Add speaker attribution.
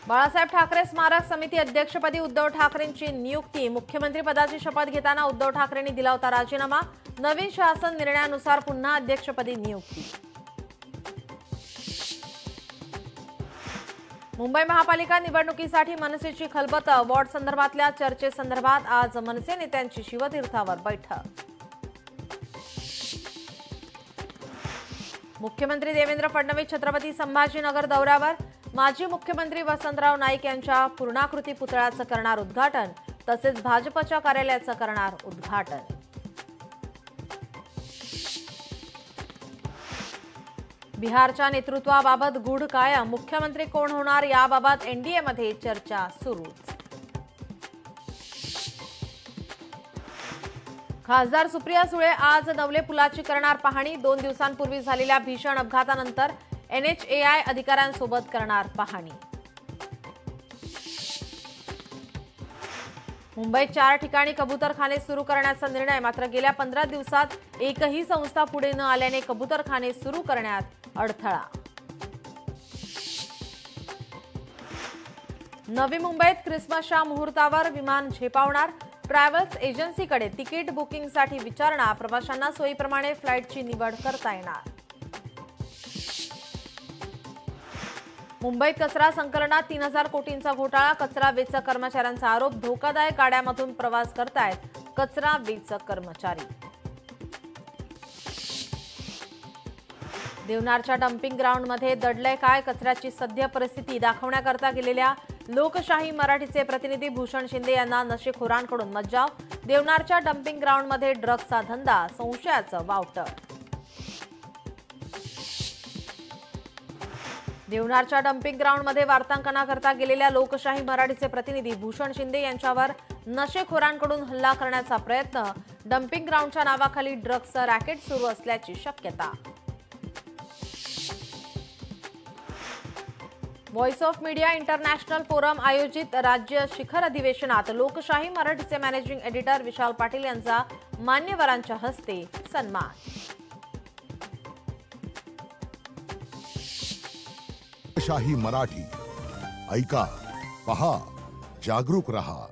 Speaker 1: बाळासाहेब ठाकरे स्मारक समिती अध्यक्षपदी उद्धव ठाकरेंची नियुक्ती। मुख्यमंत्री पदाची शपथ घेताना उद्धव ठाकरेंनी दिला होता राजीनामा। नवीन शासन निर्णयानुसार पुन्हा अध्यक्षपदी नियुक्ती। मुंबई महापालिका निवडणुकीसाठी मनसेची खलबत। वॉर्ड संदर्भातल्या चर्चेसंदर्भात आज मनसे नेत्यांची शिवतीर्थावर बैठक। मुख्यमंत्री देवेंद्र फडणवीस छत्रपती संभाजीनगर दौऱ्यावर। माजी मुख्यमंत्री वसंतराव नाईक यांच्या पूर्णाकृती पुतळ्याचं करणार उद्घाटन, तसेच भाजपच्या कार्यालयाचं करणार उद्घाटन। बिहारच्या नेतृत्वाबाबत गूढ कायम। मुख्यमंत्री कोण होणार याबाबत एनडीएमध्ये चर्चा सुरूच। खासदार सुप्रिया सुळे आज नवले पुलाची करणार पाहणी। 2 दिवसांपूर्वी झालेल्या भीषण अपघातानंतर NHAI अधिकाऱ्यांसोबत करणार पाहणी। मुंबईत 4 ठिकाणी कबूतरखाने सुरू करण्याचा निर्णय। मात्र गेल्या 15 दिवसात एकही संस्था पुढे न आल्याने कबूतरखाने सुरू करण्यात अडथळा। नवी मुंबईत ख्रिसमसच्या मुहूर्तावर विमान झेपावणार। ट्रॅव्हल्स एजन्सीकडे तिकीट बुकिंगसाठी विचारणा। प्रवाशांना सोयीप्रमाणे फ्लाईटची निवड करता येणार। मुंबईत कचरा संकलनात 3000 कोटींचा घोटाळा। कचरा वेचक कर्मचाऱ्यांचा आरोप। धोकादायक गाड्यामधून प्रवास करतायत कचरा वेचक कर्मचारी। देवनारच्या डम्पिंग ग्राउंडमध्ये दडलंय काय? कचऱ्याची सद्य परिस्थिती दाखवण्याकरता गेलेल्या लोकशाही मराठीचे प्रतिनिधी भूषण शिंदे यांना नशेखोरांकडून मज्जाव। देवनारच्या डम्पिंग ग्राउंडमध्ये ड्रग्सचा धंदा, संशयाचं वावटळ। देवनारच्या डम्पिंग ग्राउंडमध्ये वार्तांकनाकरता गेलेल्या लोकशाही मराठीचे प्रतिनिधी भूषण शिंदे यांच्यावर नशेखोरांकडून हल्ला करण्याचा प्रयत्न। डम्पिंग ग्राउंडच्या नावाखाली ड्रग्सचं रॅकेट सुरू असल्याची शक्यता। Voice of media international forum आयोजित राज्य शिखर अधिवेशनात लोकशाही मराठीचे मॅनेजिंग एडिटर विशाल पाटील यांचा मान्यवरांच्या हस्ते सन्मान।
Speaker 2: लोकशाही मराठी ऐका, पहा, जागरूक रहा।